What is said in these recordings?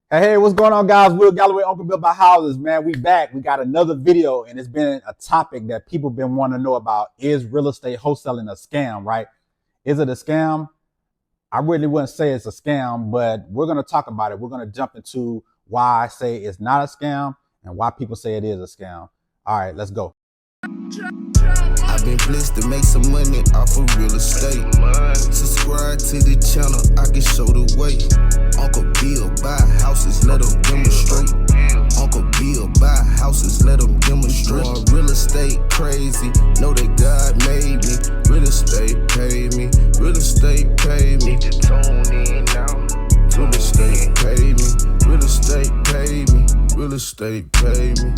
Hey, what's going on, guys? Will Galloway, Uncle Bill by Houses, man. We back. We got another video, and it's been a topic that people been wanting to know about. Is real estate wholesaling a scam, right? Is it a scam? I really wouldn't say it's a scam, but we're going to talk about it. We're going to jump into why I say it's not a scam and why people say it is a scam. All right, let's go. I've been blessed to make some money off of real estate. Subscribe to the channel, I can show the way. Uncle Bill buy houses, let them demonstrate. Uncle Bill buy houses, let them demonstrate. Real estate crazy, know that God made me. Real estate pay me, real estate pay me. Need to tune in now. Real estate pay me, real estate pay me, real estate pay me.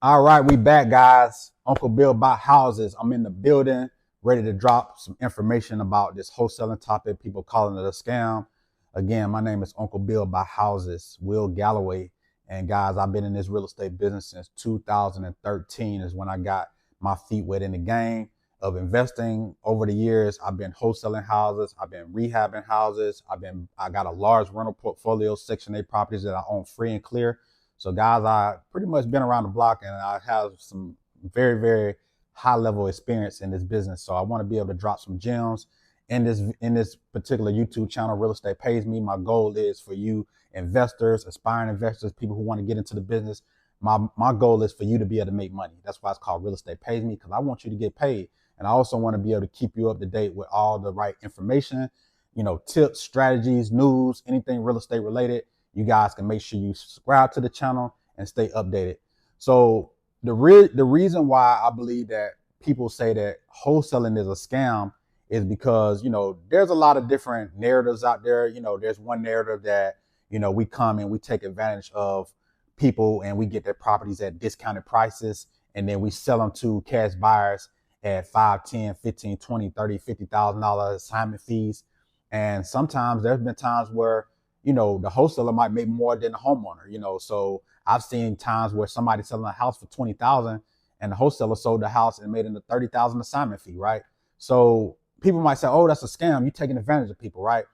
All right, we back, guys. Uncle Bill buy houses. I'm in the building, ready to drop some information about this wholesaling topic. People calling it a scam. Again, my name is Uncle Bill buy houses, Will Galloway. And guys, I've been in this real estate business since 2013 is when I got my feet wet in the game of investing. Over the years, I've been wholesaling houses. I've been rehabbing houses. I got a large rental portfolio, Section 8 properties that I own free and clear. So guys, I pretty much been around the block and I have some very, very high level experience in this business. So I want to be able to drop some gems in this particular YouTube channel, Real Estate Pays Me. My goal is for you investors, aspiring investors, people who want to get into the business. My goal is for you to be able to make money. That's why it's called Real Estate Pays Me, because I want you to get paid. And I also want to be able to keep you up to date with all the right information, you know, tips, strategies, news, anything real estate related. You guys can make sure you subscribe to the channel and stay updated. So the reason why I believe that people say that wholesaling is a scam is because, you know, there's a lot of different narratives out there. You know, there's one narrative that, you know, we come and we take advantage of people and we get their properties at discounted prices and then we sell them to cash buyers at 5, 10, 15, 20, 30, $50,000 assignment fees. And sometimes there's been times where, you know, the wholesaler might make more than the homeowner, you know. So I've seen times where somebody's selling a house for $20,000 and the wholesaler sold the house and made it a $30,000 assignment fee, right? So people might say, oh, that's a scam. You're taking advantage of people, right?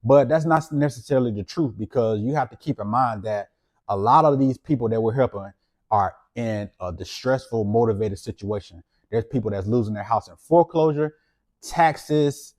But that's not necessarily the truth, because you have to keep in mind that a lot of these people that we're helping are in a distressful, motivated situation. There's people that's losing their house in foreclosure, taxes,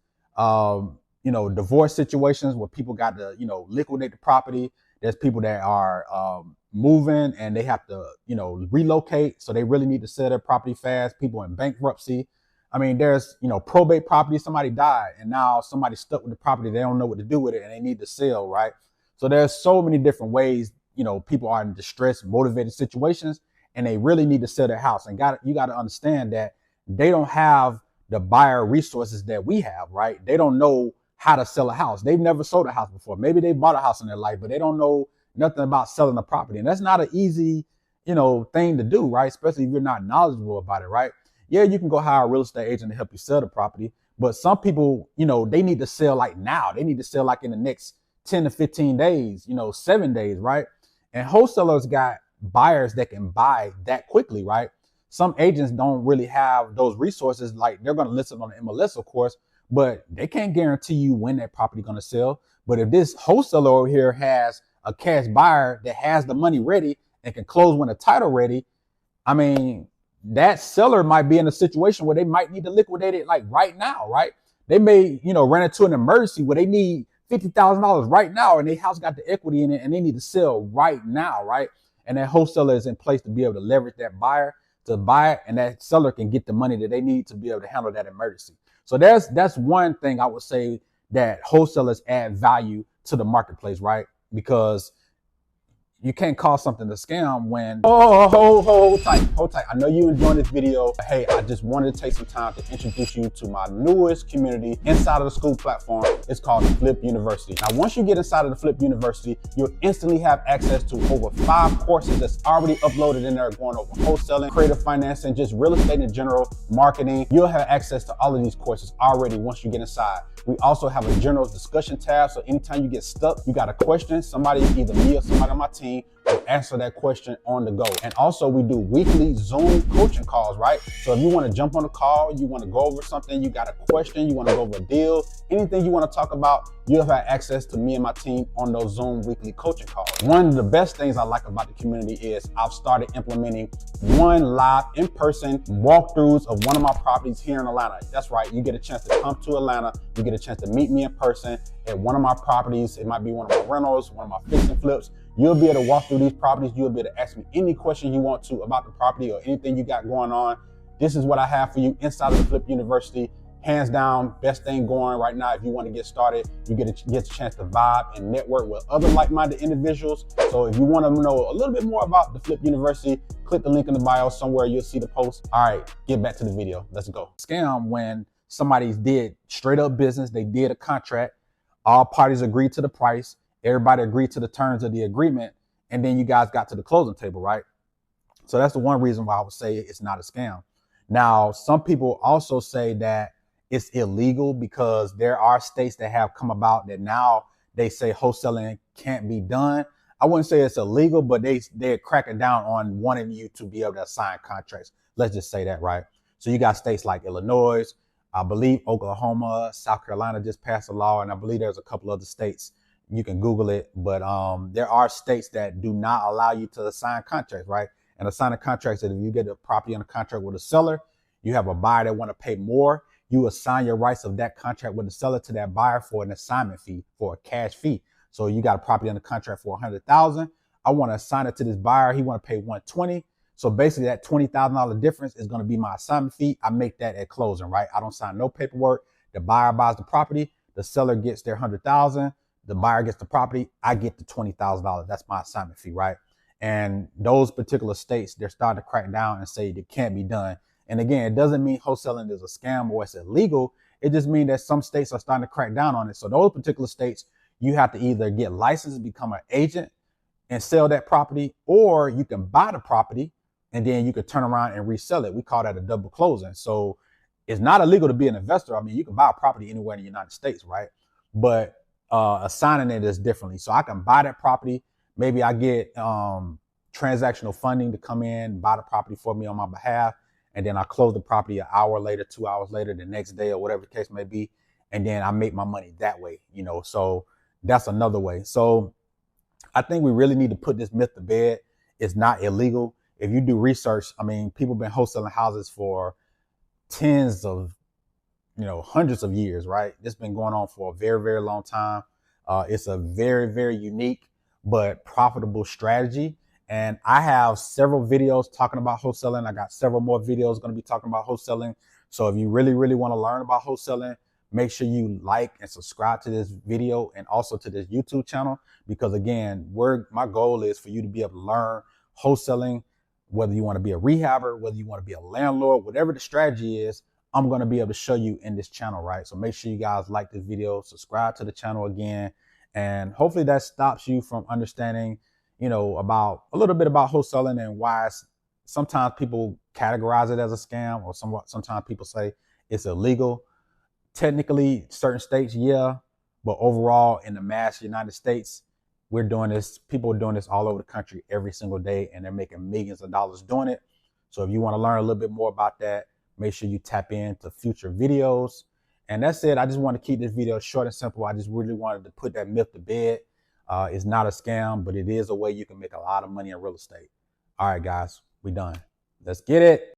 you know, divorce situations where people got to, you know, liquidate the property. There's people that are moving and they have to, you know, relocate. So they really need to sell their property fast. People in bankruptcy. I mean, there's, you know, probate property. Somebody died and now somebody's stuck with the property. They don't know what to do with it and they need to sell, right? So there's so many different ways, you know, people are in distress, motivated situations, and they really need to sell their house. And you got to understand that they don't have the buyer resources that we have, right? They don't know how to sell a house. They've never sold a house before. Maybe they bought a house in their life, but they don't know nothing about selling a property. And that's not an easy, you know, thing to do, right? Especially if you're not knowledgeable about it, right? Yeah, you can go hire a real estate agent to help you sell the property, but some people, you know, they need to sell like now. They need to sell like in the next 10 to 15 days, you know, 7 days, right? And wholesalers got buyers that can buy that quickly, right? Some agents don't really have those resources. Like they're going to list it on the MLS, of course, but they can't guarantee you when that property going to sell. But if this wholesaler over here has a cash buyer that has the money ready and can close when the title ready, I mean, that seller might be in a situation where they might need to liquidate it like right now, right? They may, you know, run into an emergency where they need $50,000 right now and their house got the equity in it and they need to sell right now, right? And that wholesaler is in place to be able to leverage that buyer to buy it, and that seller can get the money that they need to be able to handle that emergency. So that's one thing I would say that wholesalers add value to the marketplace, right? Because you can't call something a scam when, hold tight. I know you enjoying this video. Hey, I just wanted to take some time to introduce you to my newest community inside of the school platform. It's called the Flip University. Now, once you get inside of the Flip University, you'll instantly have access to over 5 courses that's already uploaded in there, going over wholesaling, creative financing, just real estate in general, marketing. You'll have access to all of these courses already once you get inside. We also have a general discussion tab, so anytime you get stuck, you got a question, somebody, either me or somebody on my team, team will answer that question on the go. And also we do weekly Zoom coaching calls, right? So if you want to jump on a call, you want to go over something, you got a question, you want to go over a deal, anything you want to talk about, you'll have access to me and my team on those Zoom weekly coaching calls. One of the best things I like about the community is I've started implementing one live in-person walkthroughs of one of my properties here in Atlanta. That's right, you get a chance to come to Atlanta, you get a chance to meet me in person at one of my properties. It might be one of my rentals, one of my fix and flips. You'll be able to walk through these properties. You'll be able to ask me any question you want to about the property or anything you got going on. This is what I have for you inside of the Flip University. Hands down, best thing going right now. If you want to get started, you get a chance to vibe and network with other like-minded individuals. So if you want to know a little bit more about the Flip University, click the link in the bio somewhere. You'll see the post. All right, get back to the video. Let's go. Scam when somebody did straight up business. They did a contract. All parties agreed to the price. Everybody agreed to the terms of the agreement. And then you guys got to the closing table, right? So that's the one reason why I would say it's not a scam. Now, some people also say that it's illegal because there are states that have come about that now they say wholesaling can't be done. I wouldn't say it's illegal, but they're cracking down on wanting you to be able to sign contracts. Let's just say that, right? So you got states like Illinois, I believe Oklahoma, South Carolina just passed a law, and I believe there's a couple other states. You can Google it, but there are states that do not allow you to sign contracts, right? And a signing contract is if you get a property on a contract with a seller, you have a buyer that want to pay more, you assign your rights of that contract with the seller to that buyer for an assignment fee, for a cash fee. So you got a property on the contract for $100,000. I want to assign it to this buyer. He want to pay $120,000. So basically that $20,000 difference is going to be my assignment fee. I make that at closing, right? I don't sign no paperwork. The buyer buys the property. The seller gets their $100,000. The buyer gets the property. I get the $20,000. That's my assignment fee, right? And those particular states, they're starting to crack down and say it can't be done. And again, it doesn't mean wholesaling is a scam or it's illegal. It just means that some states are starting to crack down on it. So those particular states, you have to either get licensed, become an agent and sell that property, or you can buy the property and then you can turn around and resell it. We call that a double closing. So it's not illegal to be an investor. I mean, you can buy a property anywhere in the United States, right? But assigning it is differently. So I can buy that property. Maybe I get transactional funding to come in, buy the property for me on my behalf. And then I close the property an hour later, 2 hours later, the next day, or whatever the case may be. And then I make my money that way, you know, so that's another way. So I think we really need to put this myth to bed. It's not illegal. If you do research, I mean, people have been wholesaling houses for tens of, hundreds of years, right? This has been going on for a very, very long time. It's a very, very unique but profitable strategy. And I have several videos talking about wholesaling. I got several more videos going to be talking about wholesaling. So if you really, really want to learn about wholesaling, make sure you like and subscribe to this video and also to this YouTube channel, because again, my goal is for you to be able to learn wholesaling, whether you want to be a rehabber, whether you want to be a landlord, whatever the strategy is, I'm going to be able to show you in this channel, right? So make sure you guys like this video, subscribe to the channel again, and hopefully that stops you from understanding about a little bit about wholesaling and why sometimes people categorize it as a scam, or sometimes people say it's illegal. Technically, certain states, yeah, but overall in the mass United States, we're doing this. People are doing this all over the country every single day, and they're making millions of dollars doing it. So if you want to learn a little bit more about that, make sure you tap into future videos. And that's it. I just want to keep this video short and simple. I just really wanted to put that myth to bed. It's not a scam, but it is a way you can make a lot of money in real estate. All right, guys, we done. Let's get it.